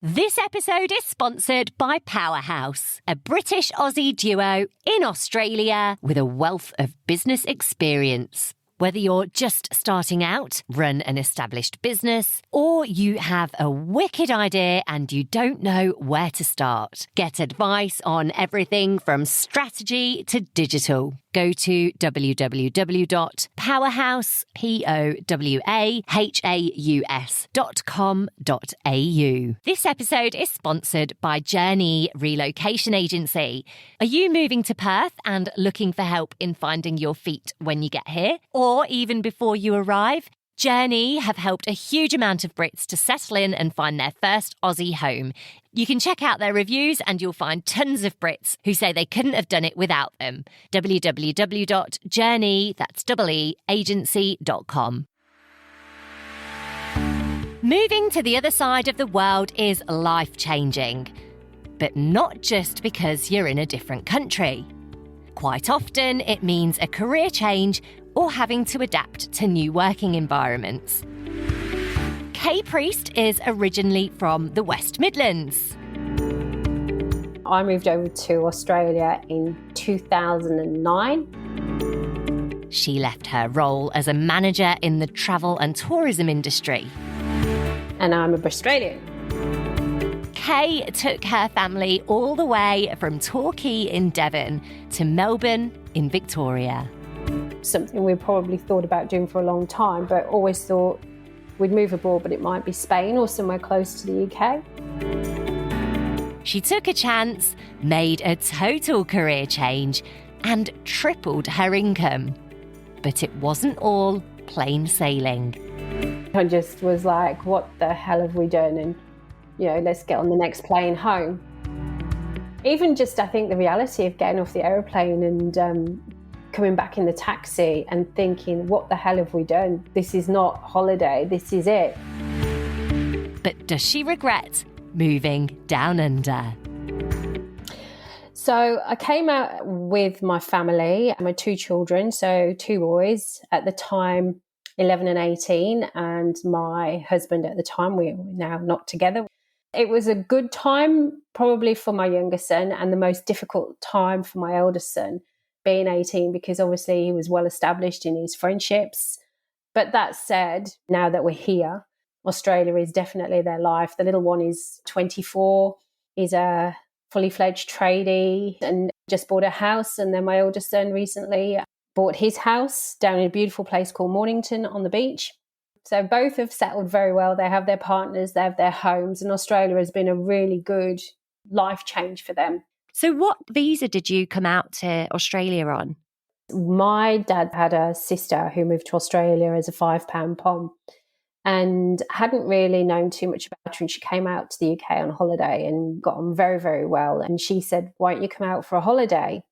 This episode is sponsored by Powerhouse, a British-Aussie duo in Australia with a wealth of business experience. Whether you're just starting out, run an established business, or you have a wicked idea and you don't know where to start, get advice on everything from strategy to digital. Go to www.powerhouse.com.au. This episode is sponsored by Journey Relocation Agency. Are you moving to Perth and looking for help in finding your feet when you get here, or even before you arrive? Journey have helped a huge amount of Brits to settle in and find their first Aussie home. You can check out their reviews and you'll find tons of Brits who say they couldn't have done it without them. www.journey, that's agency.com. Moving to the other side of the world is life-changing, but not just because you're in a different country. Quite often, it means a career change or having to adapt to new working environments. Kaye Priest is originally from the West Midlands. I moved over to Australia in 2009. She left her role as a manager in the travel and tourism industry. And I'm a BRITstralian. Kaye took her family all the way from Torquay in Devon to Melbourne in Victoria. Something we probably thought about doing for a long time, but always thought we'd move abroad, but it might be Spain or somewhere close to the UK. She took a chance, made a total career change, and tripled her income. But it wasn't all plain sailing. I just was like, what the hell have we done? And, let's get on the next plane home. Even just, I think, the reality of getting off the aeroplane and coming back in the taxi and thinking, what the hell have we done? This is not holiday, this is it. But does she regret moving down under? So I came out with my family, my two children, so two boys at the time, 11 and 18, and my husband at the time. We were now not together. It was a good time probably for my younger son and the most difficult time for my eldest son, being 18, because obviously he was well established in his friendships. But that said, now that we're here, Australia is definitely their life. The little one is 24, he's a fully fledged tradie and just bought a house. And then my oldest son recently bought his house down in a beautiful place called Mornington on the beach. So both have settled very well. They have their partners, they have their homes, and Australia has been a really good life change for them. So what visa did you come out to Australia on? My dad had a sister who moved to Australia as a £5 pom and hadn't really known too much about her. And she came out to the UK on holiday and got on very, very well. And she said, why don't you come out for a holiday?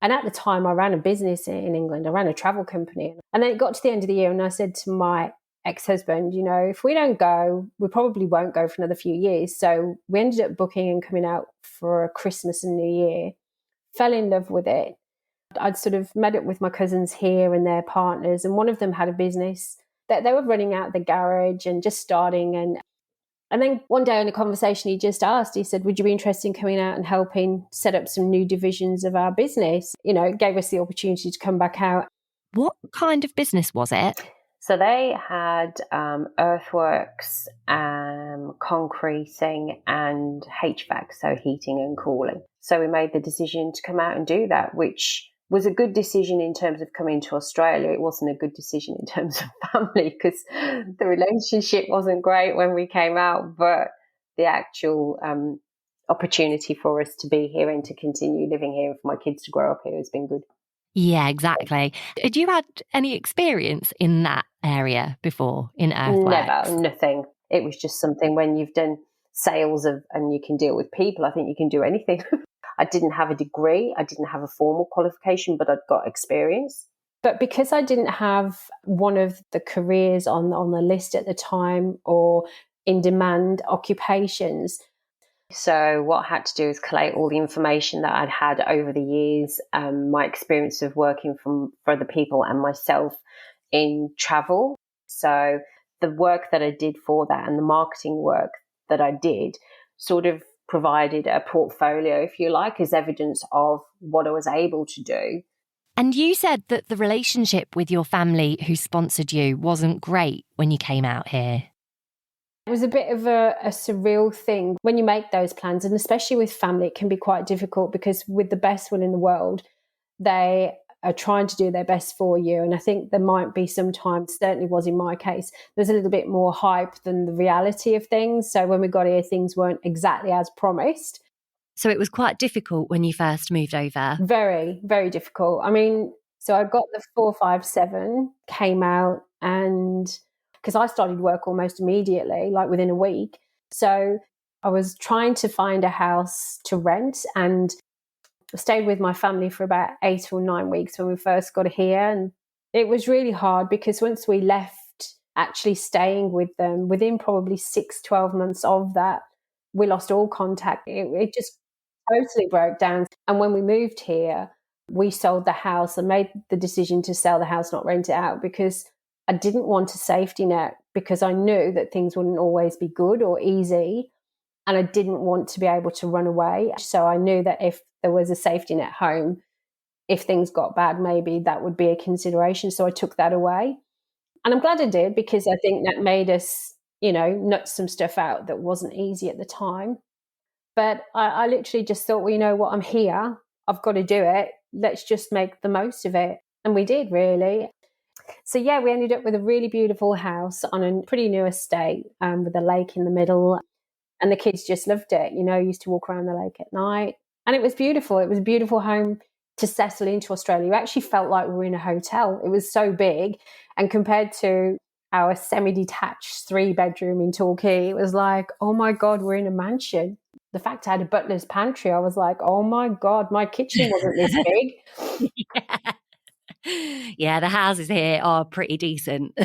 And at the time, I ran a business in England. I ran a travel company. And then it got to the end of the year and I said to my ex-husband, if we don't go, we probably won't go for another few years. So we ended up booking and coming out for Christmas and New Year, fell in love with it. I'd sort of met up with my cousins here and their partners, and one of them had a business that they were running out the garage and just starting. And then one day in a conversation, he just asked, he said, would you be interested in coming out and helping set up some new divisions of our business? It gave us the opportunity to come back out. What kind of business was it? So they had earthworks, concreting and HVAC, so heating and cooling. So we made the decision to come out and do that, which was a good decision in terms of coming to Australia. It wasn't a good decision in terms of family because the relationship wasn't great when we came out, but the actual opportunity for us to be here and to continue living here and for my kids to grow up here has been good. Yeah, exactly. Had you had any experience in that area before, in earthworks? Never, nothing. It was just something when you've done sales and you can deal with people, I think you can do anything. I didn't have a degree, I didn't have a formal qualification, but I'd got experience. But because I didn't have one of the careers on the list at the time or in demand occupations, so what I had to do is collate all the information that I'd had over the years, my experience of working for other people and myself in travel. So the work that I did for that and the marketing work that I did sort of provided a portfolio, if you like, as evidence of what I was able to do. And you said that the relationship with your family who sponsored you wasn't great when you came out here. It was a bit of a surreal thing when you make those plans, and especially with family, it can be quite difficult because with the best will in the world, they are trying to do their best for you. And I think there might be sometimes, certainly was in my case, there's a little bit more hype than the reality of things. So when we got here, things weren't exactly as promised. So it was quite difficult when you first moved over? Very, very difficult. I mean, so I got the 457, came out, and because I started work almost immediately, like within a week. So I was trying to find a house to rent and stayed with my family for about 8 or 9 weeks when we first got here. And it was really hard because once we left, actually staying with them, within probably 6-12 months of that, we lost all contact. It just totally broke down. And when we moved here, we sold the house and made the decision to sell the house, not rent it out, because I didn't want a safety net, because I knew that things wouldn't always be good or easy. And I didn't want to be able to run away. So I knew that if there was a safety net home, if things got bad, maybe that would be a consideration. So I took that away. And I'm glad I did, because I think that made us, nut some stuff out that wasn't easy at the time. But I literally just thought, well, you know what, I'm here. I've got to do it. Let's just make the most of it. And we did, really. So, yeah, we ended up with a really beautiful house on a pretty new estate with a lake in the middle. And the kids just loved it. Used to walk around the lake at night. And it was beautiful. It was a beautiful home to settle into Australia. We actually felt like we were in a hotel. It was so big. And compared to our semi-detached 3-bedroom in Torquay, it was like, oh, my God, we're in a mansion. The fact I had a butler's pantry, I was like, oh, my God, my kitchen wasn't this big. Yeah, the houses here are pretty decent.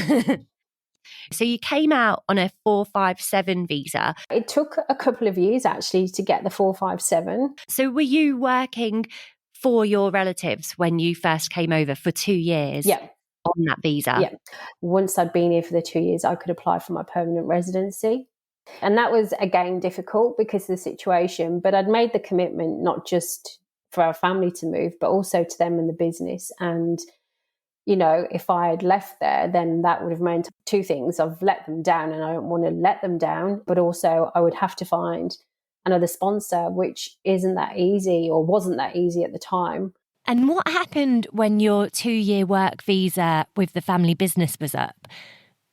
So you came out on a 457 visa. It took a couple of years, actually, to get the 457. So were you working for your relatives when you first came over for 2 years? Yeah. On that visa? Yeah. Once I'd been here for the 2 years, I could apply for my permanent residency. And that was, again, difficult because of the situation. But I'd made the commitment not just for our family to move, but also to them and the business. And if I had left there, then that would have meant 2 things. I've let them down and I don't want to let them down, but also I would have to find another sponsor, which isn't that easy, or wasn't that easy at the time. And what happened when your 2-year work visa with the family business was up?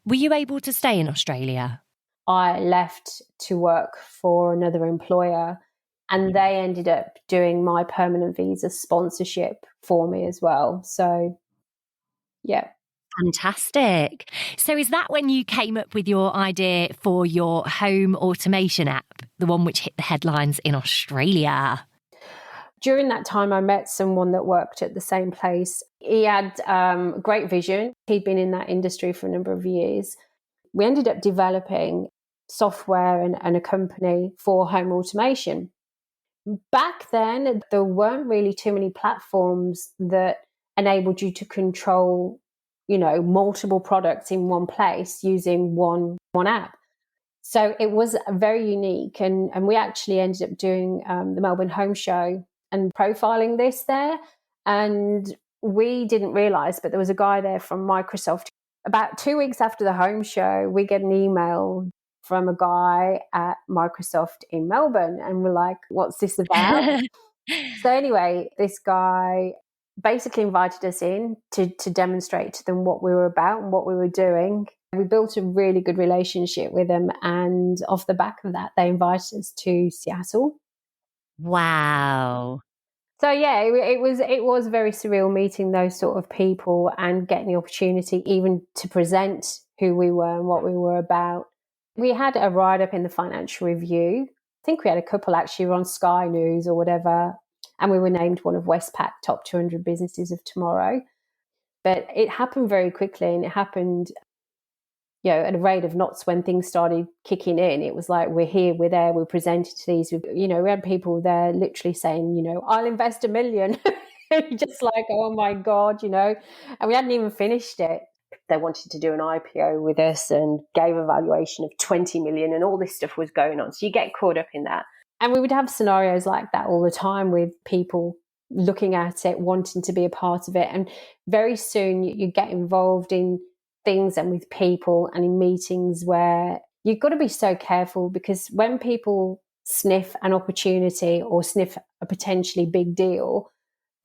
Were you able to stay in Australia? I left to work for another employer, and they ended up doing my permanent visa sponsorship for me as well. So, yeah. Fantastic. So is that when you came up with your idea for your home automation app, the one which hit the headlines in Australia? During that time, I met someone that worked at the same place. He had great vision. He'd been in that industry for a number of years. We ended up developing software and a company for home automation. Back then, there weren't really too many platforms that enabled you to control, multiple products in one place using one app. So it was very unique. And we actually ended up doing the Melbourne Home Show and profiling this there. And we didn't realise, but there was a guy there from Microsoft. About 2 weeks after the home show, we get an email from a guy at Microsoft in Melbourne. And we're like, what's this about? So anyway, this guy basically invited us in to demonstrate to them what we were about and what we were doing. We built a really good relationship with them. And off the back of that, they invited us to Seattle. Wow. So yeah, it was very surreal meeting those sort of people and getting the opportunity even to present who we were and what we were about. We had a write-up in the Financial Review. I think we had a couple actually on Sky News or whatever, and we were named one of Westpac top 200 businesses of tomorrow. But it happened very quickly, and it happened at a rate of knots when things started kicking in. It was like, we're here, we're there, we're presented to these. We had people there literally saying, I'll invest $1 million. Just like, oh my God, and we hadn't even finished it. They wanted to do an IPO with us and gave a valuation of 20 million, and all this stuff was going on. So you get caught up in that. And we would have scenarios like that all the time with people looking at it, wanting to be a part of it. And very soon you get involved in things and with people and in meetings where you've got to be so careful, because when people sniff an opportunity or sniff a potentially big deal,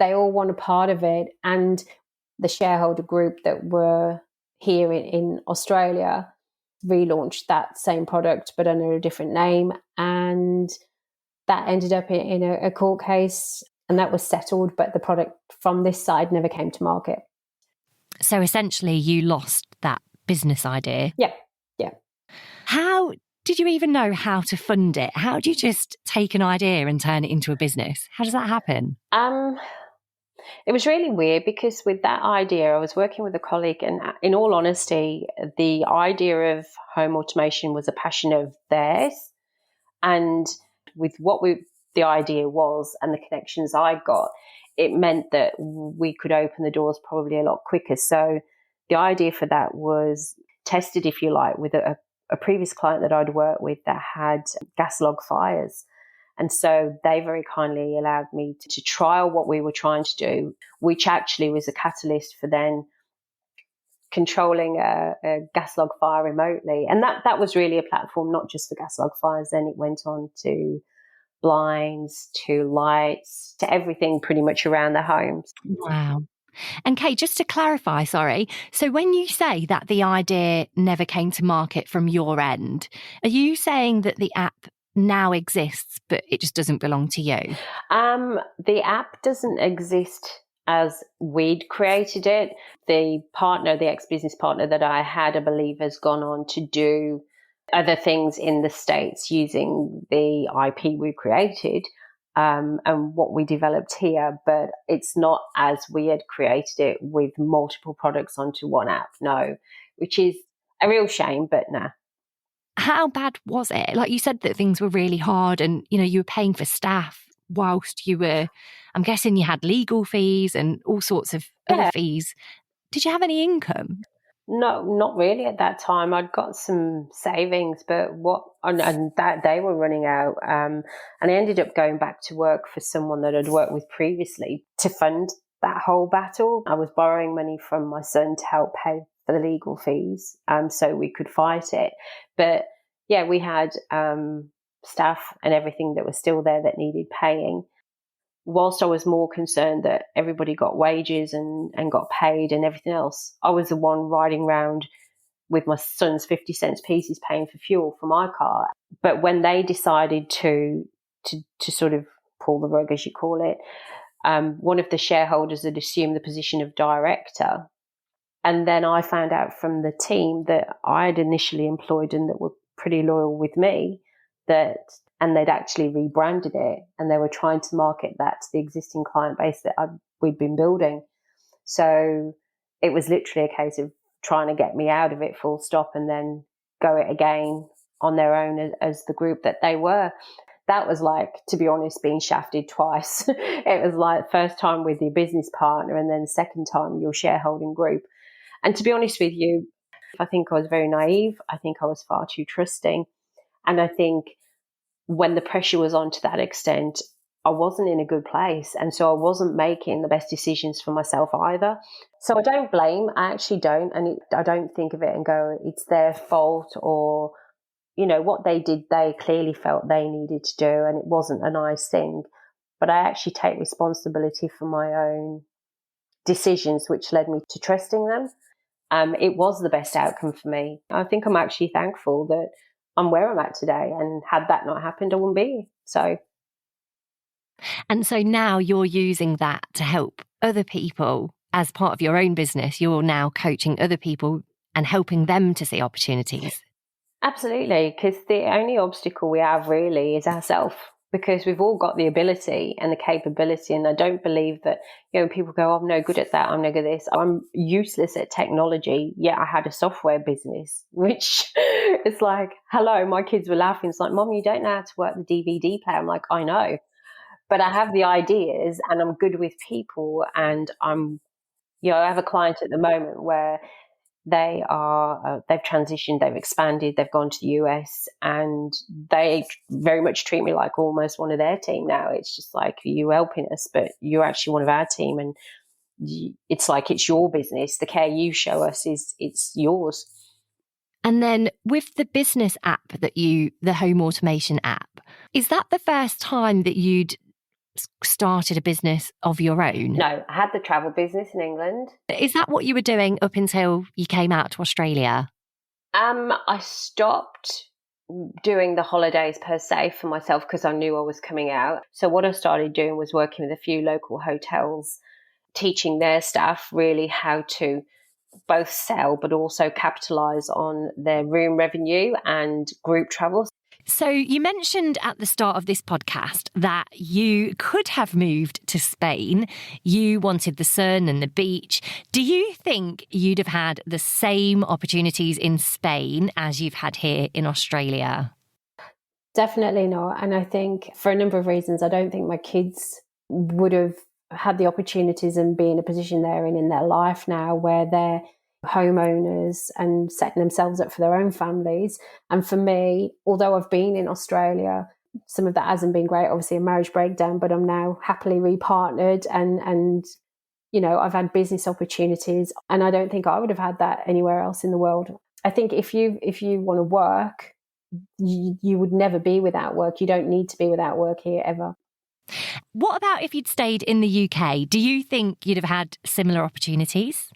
they all want a part of it. And the shareholder group that were here in Australia relaunched that same product but under a different name, and that ended up in a court case, and that was settled, but the product from this side never came to market. So essentially you lost that business idea. Yeah. How did you even know how to fund it? How do you just take an idea and turn it into a business? How does that happen? It was really weird, because with that idea, I was working with a colleague, and in all honesty, the idea of home automation was a passion of theirs. And with the idea was and the connections I got, it meant that we could open the doors probably a lot quicker. So the idea for that was tested, if you like, with a previous client that I'd worked with that had gas log fires. And so they very kindly allowed me to trial what we were trying to do, which actually was a catalyst for then controlling a gas log fire remotely. And that was really a platform, not just for gas log fires. Then it went on to blinds, to lights, to everything pretty much around the homes. Wow. And Kate, just to clarify, sorry, so when you say that the idea never came to market from your end, are you saying that the app now exists, but it just doesn't belong to you? The app doesn't exist as we'd created it. The ex-business partner that I had, I believe, has gone on to do other things in the States using the IP we created and what we developed here, but it's not as we had created it with multiple products onto one app, no, which is a real shame, but nah. How bad was it? Like you said that things were really hard and, you were paying for staff whilst you were, I'm guessing you had legal fees and all sorts of other fees. Did you have any income? No, not really at that time. I'd got some savings, but and that they were running out. And I ended up going back to work for someone that I'd worked with previously to fund that whole battle. I was borrowing money from my son to help pay for the legal fees, so we could fight it. But yeah, we had staff and everything that was still there that needed paying. Whilst I was more concerned that everybody got wages and got paid and everything else, I was the one riding around with my son's 50 cents pieces paying for fuel for my car. But when they decided to sort of pull the rug, as you call it, one of the shareholders had assumed the position of director. And then I found out from the team that I had initially employed and that were pretty loyal with me, and they'd actually rebranded it, and they were trying to market that to the existing client base that we'd been building. So it was literally a case of trying to get me out of it full stop and then go it again on their own as the group that they were. That was like, to be honest, being shafted twice. It was like first time with your business partner and then second time your shareholding group. And to be honest with you, I think I was very naive. I think I was far too trusting. And I think when the pressure was on to that extent, I wasn't in a good place. And so I wasn't making the best decisions for myself either. So I don't blame, I actually don't. And I don't think of it and go, it's their fault, or, what they did, they clearly felt they needed to do, and it wasn't a nice thing. But I actually take responsibility for my own decisions, which led me to trusting them. It was the best outcome for me. I think I'm actually thankful that I'm where I'm at today, and had that not happened, I wouldn't be. And so now you're using that to help other people as part of your own business. You're now coaching other people and helping them to see opportunities. Absolutely, because the only obstacle we have really is ourselves, because we've all got the ability and the capability. And I don't believe that, people go, I'm no good at that, I'm no good at this, I'm useless at technology. Yeah, I had a software business, which is like, hello, my kids were laughing. It's like, Mom, you don't know how to work the DVD player. I'm like, I know, but I have the ideas and I'm good with people. And I have a client at the moment where they've transitioned, they've expanded, they've gone to the US, and they very much treat me like almost one of their team now. It's just like, you helping us, but you're actually one of our team, and it's like it's your business. The care you show us it's yours. And then with the business app the home automation app, is that the first time that you'd started a business of your own? No, I had the travel business in England. Is that what you were doing up until you came out to Australia? I stopped doing the holidays per se for myself because I knew I was coming out. So what I started doing was working with a few local hotels, teaching their staff really how to both sell but also capitalise on their room revenue and group travel. So you mentioned at the start of this podcast that you could have moved to Spain. You wanted the sun and the beach. Do you think you'd have had the same opportunities in Spain as you've had here in Australia? Definitely not. And I think for a number of reasons, I don't think my kids would have had the opportunities and be in a position they're in their life now where they're homeowners and setting themselves up for their own families. And for me, although I've been in Australia, some of that hasn't been great, obviously a marriage breakdown, but I'm now happily repartnered and you know, I've had business opportunities, and I don't think I would have had that anywhere else in the world. I think if you want to work, you would never be without work. You don't need to be without work here ever. What about if you'd stayed in the UK? Do you think you'd have had similar opportunities?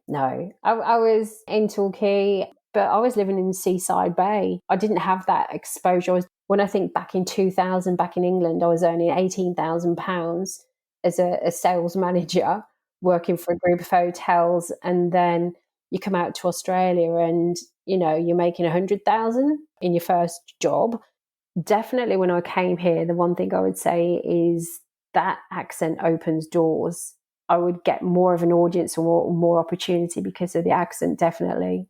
No, I was in Torquay, but I was living in Seaside Bay. I didn't have that exposure. When I think back in 2000, back in England, I was earning £18,000 as a sales manager working for a group of hotels. And then you come out to Australia and, you know, you're making 100,000 in your first job. Definitely when I came here, the one thing I would say is that accent opens doors. I would get more of an audience or more opportunity because of the accent, definitely.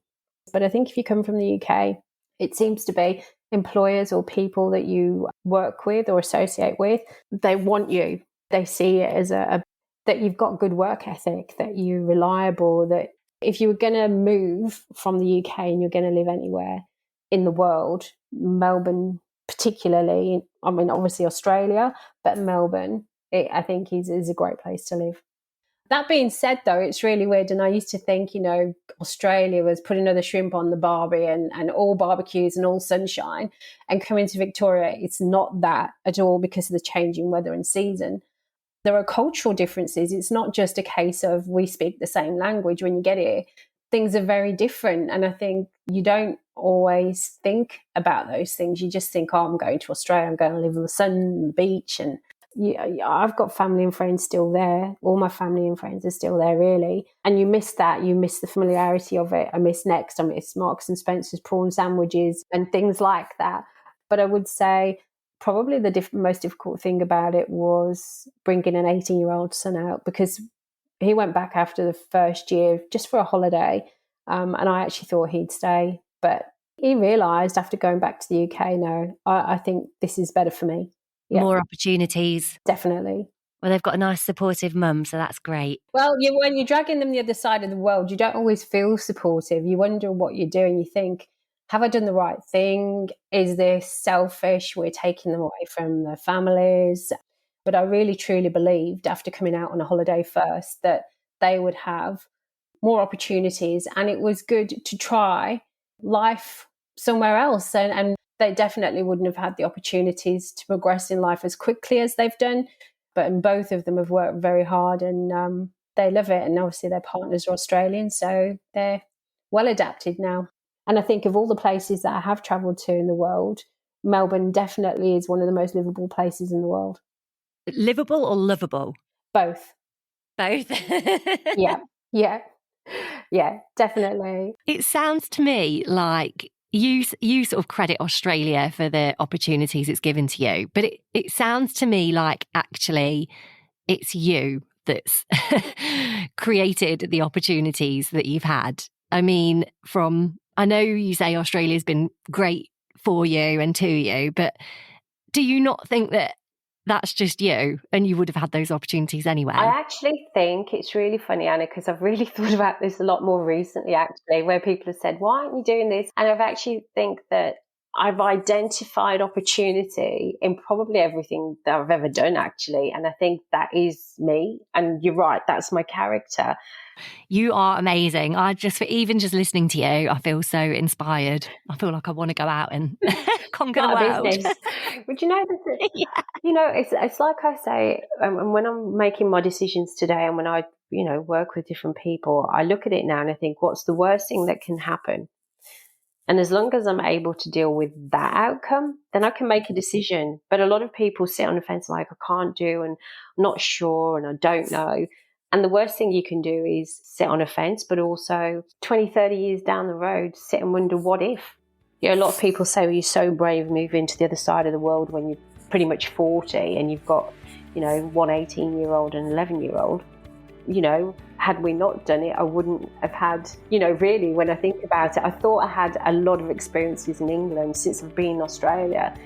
But I think if you come from the UK, it seems to be employers or people that you work with or associate with, they want you. They see it as that you've got good work ethic, that you're reliable, that if you were going to move from the UK and you're going to live anywhere in the world, Melbourne particularly, I mean, obviously Australia, but Melbourne, I think is a great place to live. That being said, though, it's really weird. And I used to think, you know, Australia was put another shrimp on the barbie and all barbecues and all sunshine. And coming to Victoria, it's not that at all because of the changing weather and season. There are cultural differences. It's not just a case of we speak the same language when you get here. Things are very different. And I think you don't always think about those things. You just think, oh, I'm going to Australia, I'm going to live in the sun and the beach, and I've got family and friends still there. All my family and friends are still there, really. And you miss that. You miss the familiarity of it. I miss Next. I miss Marks and Spencer's prawn sandwiches and things like that. But I would say probably the most difficult thing about it was bringing an 18-year-old son out, because he went back after the first year just for a holiday. And I actually thought he'd stay. But he realised after going back to the UK, no, I think this is better for me. Yeah. More opportunities. Definitely. Well, they've got a nice supportive mum, so that's great. Well, when you're dragging them the other side of the world, you don't always feel supportive. You wonder what you're doing. You think, have I done the right thing? Is this selfish? We're taking them away from their families. But I really, truly believed after coming out on a holiday first that they would have more opportunities, and it was good to try life somewhere else. And they definitely wouldn't have had the opportunities to progress in life as quickly as they've done. But both of them have worked very hard, and they love it. And obviously their partners are Australian, so they're well adapted now. And I think of all the places that I have travelled to in the world, Melbourne definitely is one of the most livable places in the world. Livable or lovable? Both. Both? Yeah, definitely. It sounds to me like you sort of credit Australia for the opportunities it's given to you, but it sounds to me like actually it's you that's created the opportunities that you've had. I mean, I know you say Australia's been great for you and to you, but do you not think that that's just you and you would have had those opportunities anyway? I actually think it's really funny, Anna, because I've really thought about this a lot more recently, actually, where people have said, why aren't you doing this? And I've actually think that I've identified opportunity in probably everything that I've ever done, actually. And I think that is me. And you're right, that's my character. You are amazing. Even just listening to you, I feel so inspired. I feel like I want to go out and conquer the world. Business. But you know, Yeah. you know, it's like I say, and when I'm making my decisions today, and when I, work with different people, I look at it now and I think, what's the worst thing that can happen? And as long as I'm able to deal with that outcome, then I can make a decision. But a lot of people sit on the fence like, I can't do, and I'm not sure, and I don't know. And the worst thing you can do is sit on a fence, but also 20, 30 years down the road, sit and wonder, what if? A lot of people say, well, you're so brave moving to the other side of the world when you're pretty much 40 and you've got, one 18-year-old and an 11-year-old. Had we not done it, I wouldn't have had, really, when I think about it, I thought I had a lot of experiences in England. Since I've been in Australia,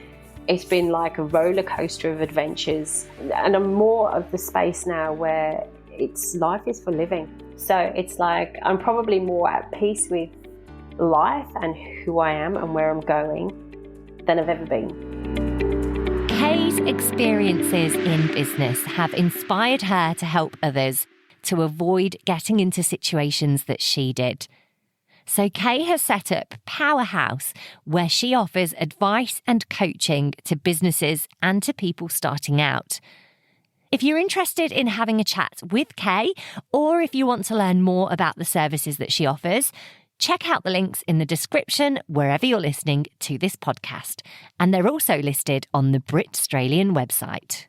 it's been like a roller coaster of adventures. And I'm more of the space now where life is for living. So it's like I'm probably more at peace with life and who I am and where I'm going than I've ever been. Kaye's experiences in business have inspired her to help others to avoid getting into situations that she did. So Kaye has set up Powerhouse, where she offers advice and coaching to businesses and to people starting out. If you're interested in having a chat with Kaye, or if you want to learn more about the services that she offers, check out the links in the description wherever you're listening to this podcast. And they're also listed on the BRITstralian website.